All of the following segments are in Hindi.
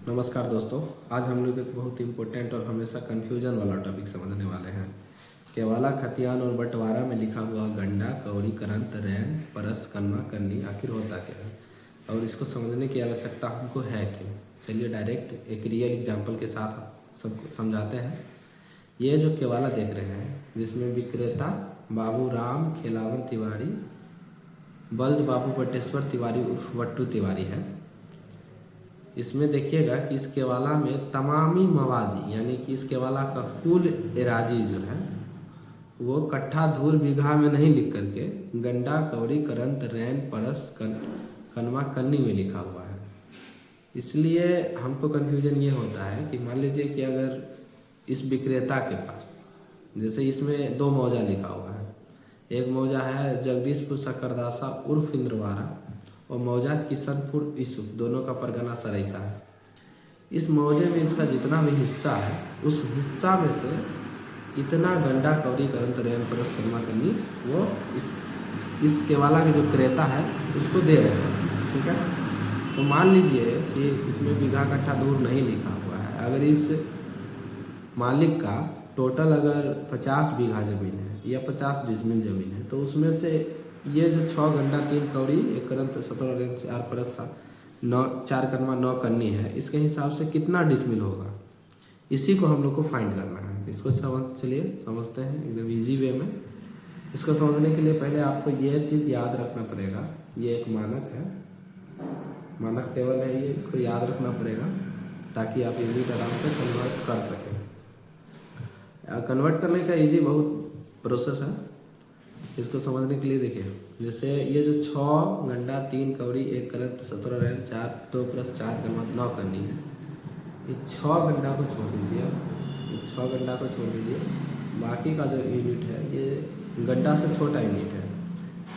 नमस्कार दोस्तों, आज हम लोग एक बहुत इम्पोर्टेंट और हमेशा कन्फ्यूजन वाला टॉपिक समझने वाले हैं। केवाला, खतियान और बंटवारा में लिखा हुआ गंडा, कौड़ी, करंत, रैन, परस, कनवा, कन्नी आखिर होता क्या है और इसको समझने की आवश्यकता हमको है क्यों। चलिए डायरेक्ट एक रियल एग्जाम्पल के साथ सबको समझाते हैं। ये जो केवाला देख रहे हैं, जिसमें विक्रेता बाबू राम खेलावन तिवारी, बल्द बाबू बटेश्वर तिवारी उर्फ वट्टू तिवारी है। इसमें देखिएगा कि इस केवाला में तमामी मवाजी यानी कि इस केवाला का कुल एराजी जो है वो कट्ठा धूर बीघा में नहीं लिख करके गंडा, कौड़ी, करंत, रैन, परस, कनवा, कन्नी में लिखा हुआ है। इसलिए हमको कन्फ्यूजन ये होता है कि मान लीजिए कि अगर इस विक्रेता के पास, जैसे इसमें दो मौजा लिखा हुआ है, एक मौजा है जगदीशपुर सकरदासा उर्फ इंद्रवारा और मौजा किशनपुर यूसुफ, दोनों का परगना सरैसा है। इस मौजे में इसका जितना भी हिस्सा है उस हिस्सा में से इतना गंडा, कौड़ी, करंत, रैन, परस, कनवा, कन्नी वो इस केवाला के जो क्रेता है उसको दे रहे हैं। ठीक है, तो मान लीजिए कि इसमें बीघा कट्ठा दूर नहीं लिखा हुआ है। अगर इस मालिक का टोटल अगर 50 बीघा ज़मीन है या 50 डिसमिल ज़मीन है तो उसमें से ये जो 6 गंडा, 3 कौड़ी, 1 करंत, 17 रैन, 4 परस था, 9 4 कनवा, 9 कन्नी है, इसके हिसाब से कितना डिसमिल होगा, इसी को हम लोग को फाइंड करना है। इसको चलिए समझते हैं एकदम इजी वे में। इसको समझने के लिए पहले आपको ये चीज़ याद रखना पड़ेगा। ये एक मानक है, मानक टेबल है ये, इसको याद रखना पड़ेगा ताकि आप यूनिट आराम से कन्वर्ट कर सकें। कन्वर्ट करने का इजी बहुत प्रोसेस है। इसको समझने के लिए देखिए, जैसे ये जो 6 गंडा, 3 कौड़ी, 1 करंत, 17 रैन, 4 2 प्लस 4 कनवा, 9 कन्नी है। इस 6 गंडा को छोड़ दीजिए, इस 6 गंडा को छोड़ दीजिए, बाकी का जो यूनिट है ये गंडा से छोटा यूनिट है।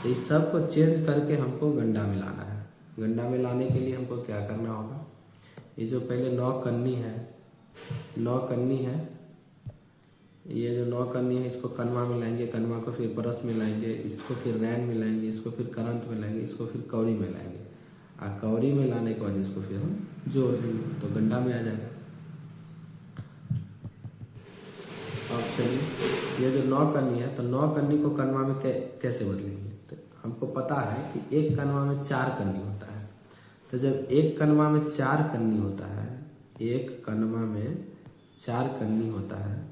तो इस सब को चेंज करके हमको गंडा मिलाना है। गंडा मिलाने के लिए हमको क्या करना होगा, ये जो पहले 9 कन्नी है, 9 कन्नी है, ये जो 9 कन्नी है इसको कनवा मिलाएंगे, कनवा को फिर परस मिलाएंगे, इसको फिर रैन मिलाएंगे, इसको फिर करंत मिलाएंगे, इसको फिर कौड़ी मिलाएंगे और कौड़ी मिलाने के बाद इसको फिर हम जोड़ देंगे तो गंडा में आ जाएगा। अब चलिए, ये जो 9 कन्नी है तो 9 कन्नी को कनवा में कैसे बदलेंगे। तो हमको पता है कि एक कनवा में 4 कन्नी होता है। तो जब एक कनवा में 4 कन्नी होता है, एक कनवा में 4 कन्नी होता है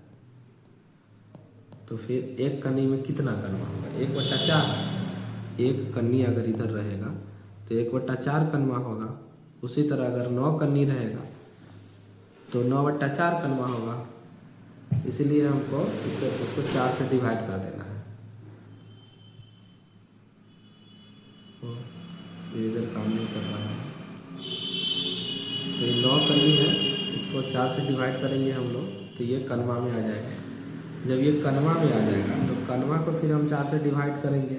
तो फिर एक कन्नी में कितना कनवा होगा, 1/4। एक कन्नी अगर इधर रहेगा तो 1/4 कनवा होगा। उसी तरह अगर 9 कन्नी रहेगा तो 9/4 कनवा होगा। इसीलिए हमको उसको 4 से डिवाइड कर देना है। इरेजर काम नहीं कर रहा है। तो ये 9 कन्नी है, इसको 4 से डिवाइड करेंगे हम लोग तो ये कनवा में आ जाएगा। जब ये कनवा में आ जाएगा तो कनवा को फिर हम 4 से डिवाइड करेंगे,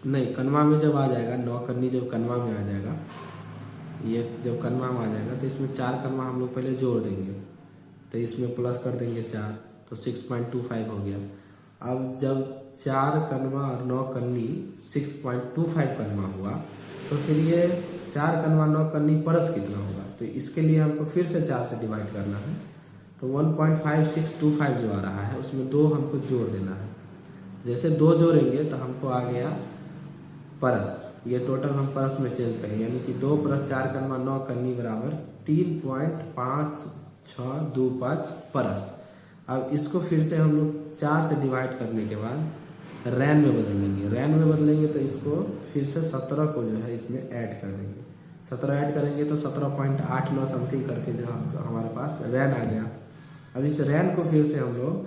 नहीं कनवा में जब आ जाएगा 9 कन्नी जब कनवा में आ जाएगा, ये जब कनवा में आ जाएगा तो इसमें 4 कनवा हम लोग पहले जोड़ देंगे तो इसमें प्लस कर देंगे 4 तो 6.25 हो गया। अब जब 4 कनवा और 9 कन्नी 6.25 कनवा हुआ तो फिर ये 4 कनवा 9 कन्नी परस कितना होगा, तो इसके लिए हमको फिर से 4 से डिवाइड करना है। तो 1.5625 जो आ रहा है उसमें 2 हमको जोड़ देना है। जैसे 2 जोड़ेंगे तो हमको आ गया परस, ये टोटल हम परस में चेंज करेंगे यानी कि 2 + 4 कनवा 9 कन्नी बराबर 3.5625 परस। अब इसको फिर से हम लोग 4 से डिवाइड करने के बाद रैन में बदलेंगे। रैन में बदलेंगे तो इसको फिर से 17 को जो है इसमें ऐड कर देंगे। 17 ऐड करेंगे तो 17.89 समथिंग करके जो हमारे पास रैन आ गया। अब इस रैन को फिर से हम लोग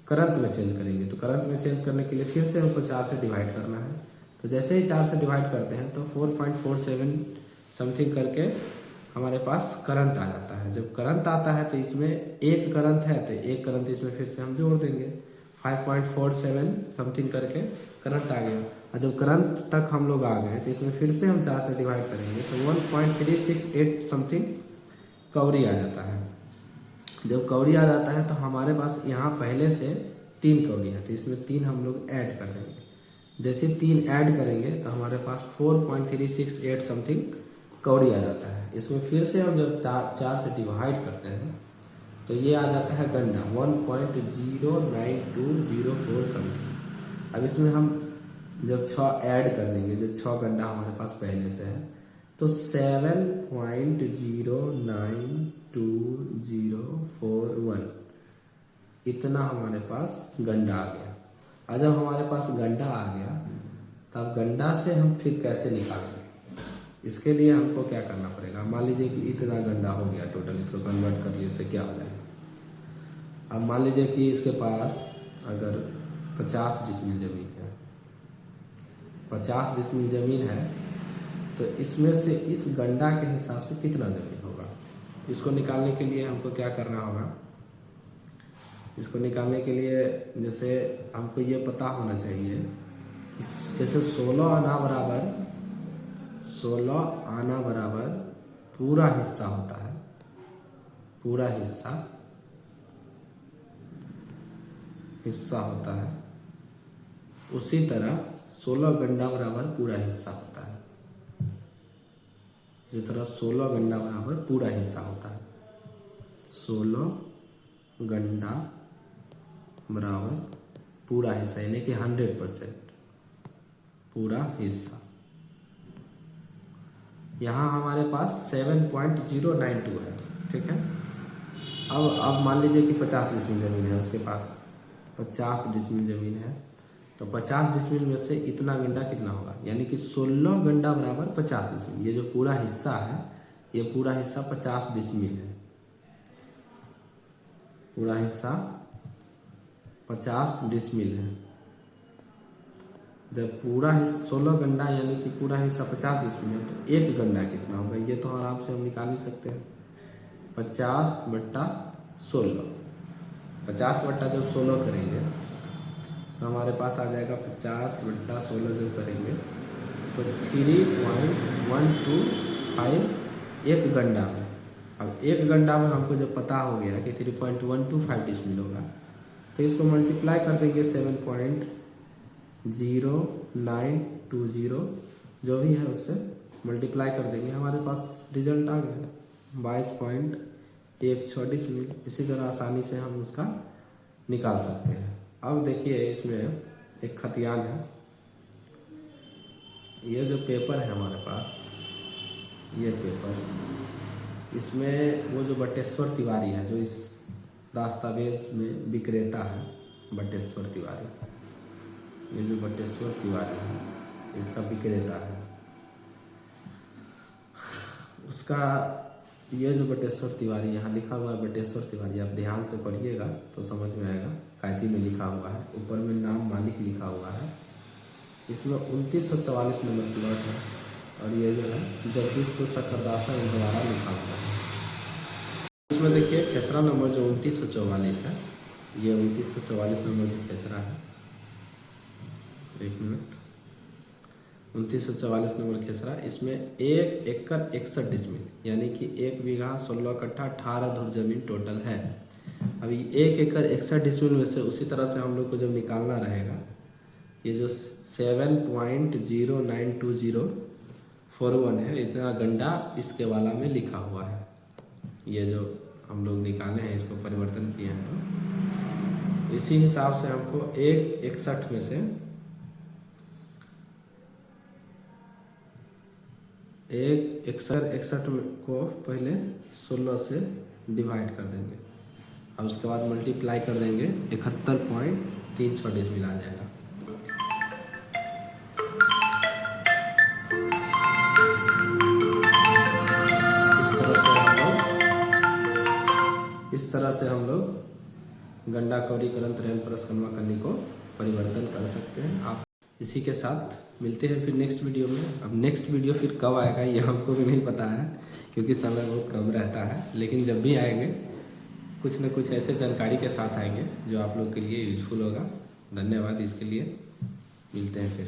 करंत में चेंज करेंगे। तो करंत में चेंज करने के लिए फिर से हमको 4 से डिवाइड करना है। तो जैसे ही 4 से डिवाइड करते हैं तो 4.47 समथिंग करके हमारे पास करंत आ जाता है। जब करंत आता है तो इसमें एक करंत है तो एक करंत इसमें फिर से हम जोड़ देंगे, 5.47 समथिंग करके करंट आ गया। और जब करंट तक हम लोग आ गए तो इसमें फिर से हम 4 से डिवाइड करेंगे तो 1.368 समथिंग कौड़ी आ जाता है। जब कौड़ी आ जाता है तो हमारे पास यहाँ पहले से 3 कौड़ी है तो इसमें 3 हम लोग ऐड कर देंगे। जैसे 3 ऐड करेंगे तो हमारे पास 4.368 समथिंग कौड़ी आ जाता है। इसमें फिर से हम जब 4 से डिवाइड करते हैं तो ये आ जाता है गंडा 1.09204 समथिंग। अब इसमें हम जब 6 ऐड कर देंगे, जो 6 गंडा हमारे पास पहले से है, तो 7.09241 इतना हमारे पास गंडा आ गया। और जब हमारे पास गंडा आ गया तब गंडा से हम फिर कैसे निकालेंगे, इसके लिए हमको क्या करना पड़ेगा। मान लीजिए कि इतना गंडा हो गया टोटल, इसको कन्वर्ट कर लिए, इससे क्या हो जाएगा। अब मान लीजिए कि इसके पास अगर 50 डिसमिल ज़मीन है, 50 डिसमिल ज़मीन है, तो इसमें से इस गंडा के हिसाब से कितना ज़मीन होगा। इसको निकालने के लिए हमको क्या करना होगा। इसको निकालने के लिए जैसे हमको ये पता होना चाहिए, जैसे 16 आना बराबर पूरा हिस्सा होता है, पूरा हिस्सा होता है, उसी तरह 16 गंडा बराबर पूरा हिस्सा होता है। जिस तरह 16 गंडा बराबर पूरा हिस्सा होता है, 16 गंडा बराबर पूरा हिस्सा, यानी कि 100% पूरा हिस्सा। यहाँ हमारे पास 7.092 है, ठीक है। अब मान लीजिए कि 50 डिसमिल ज़मीन है, उसके पास 50 डिसमिल ज़मीन है, तो 50 डिसमिल में से इतना गंडा कितना होगा, यानी कि 16 गंडा बराबर 50 डिसमिल। ये जो पूरा हिस्सा है, ये पूरा हिस्सा 50 डिसमिल है, पूरा हिस्सा 50 डिसमिल है। जब पूरा हिस्सा 16 गंडा यानी कि पूरा हिस्सा 50 डिसमिल है, तो एक गंडा कितना होगा, ये तो आराम से हम निकाल ही सकते हैं। 50/16, 50 जब 16 करेंगे तो हमारे पास आ जाएगा 50/16 जब करेंगे तो 3.125 एक गंडा में। अब एक गंडा में हमको जब पता हो गया कि 3.125 डिसमिल होगा, तो इसको मल्टीप्लाई कर देंगे 7.0920 जो भी है उससे मल्टीप्लाई कर देंगे, हमारे पास रिजल्ट आ गया 22.16 डिसमिल। इसी तरह आसानी से हम उसका निकाल सकते हैं। अब देखिए इसमें एक खतियान है, ये जो पेपर है हमारे पास, ये पेपर, इसमें वो जो बटेश्वर तिवारी है, जो इस दस्तावेज में विक्रेता है, बटेश्वर तिवारी, ये जो बटेश्वर तिवारी है इसका विक्रेता है, उसका ये जो बटेश्वर तिवारी यहाँ लिखा हुआ है, बटेश्वर तिवारी, आप ध्यान से पढ़िएगा तो समझ में आएगा। कायती में लिखा हुआ है, ऊपर में नाम मालिक लिखा हुआ है। इसमें 2944 नंबर प्लॉट है, और ये जो है जगदीशपुर सकरदासा इंदवारा लिखा हुआ है। इसमें देखिए खेसरा नंबर जो 2944 है, ये 2944 नंबर जो खेसरा है, 1 मिनट, 2944 नंबर खेसरा, इसमें 1 एकड़ 61 डिसमिल यानी कि 1 बीघा 16 कट्ठा 18 धुर जमीन टोटल है। अभी 1 एकड़ 61 डिसमिल में से उसी तरह से हम लोग को जब निकालना रहेगा, ये जो 7.09241 है, इतना गंडा इसके वाला में लिखा हुआ है। ये जो हम लोग निकाले हैं, इसको परिवर्तन किए हैं, तो इसी हिसाब से हमको 1/61 में से 1/61 को पहले 16 से डिवाइड कर देंगे, और उसके बाद मल्टीप्लाई कर देंगे 71.36 डिसमिल आ जाएगा। इस तरह से हम लोग गंडा कौड़ीकरण त्रयन परस कलमा करनी को परिवर्तन कर सकते हैं। आप इसी के साथ मिलते हैं फिर नेक्स्ट वीडियो में। अब नेक्स्ट वीडियो फिर कब आएगा ये हमको भी नहीं पता है, क्योंकि समय बहुत कम रहता है, लेकिन जब भी आएंगे कुछ न कुछ ऐसे जानकारी के साथ आएंगे जो आप लोग के लिए यूजफुल होगा। धन्यवाद इसके लिए, मिलते हैं फिर।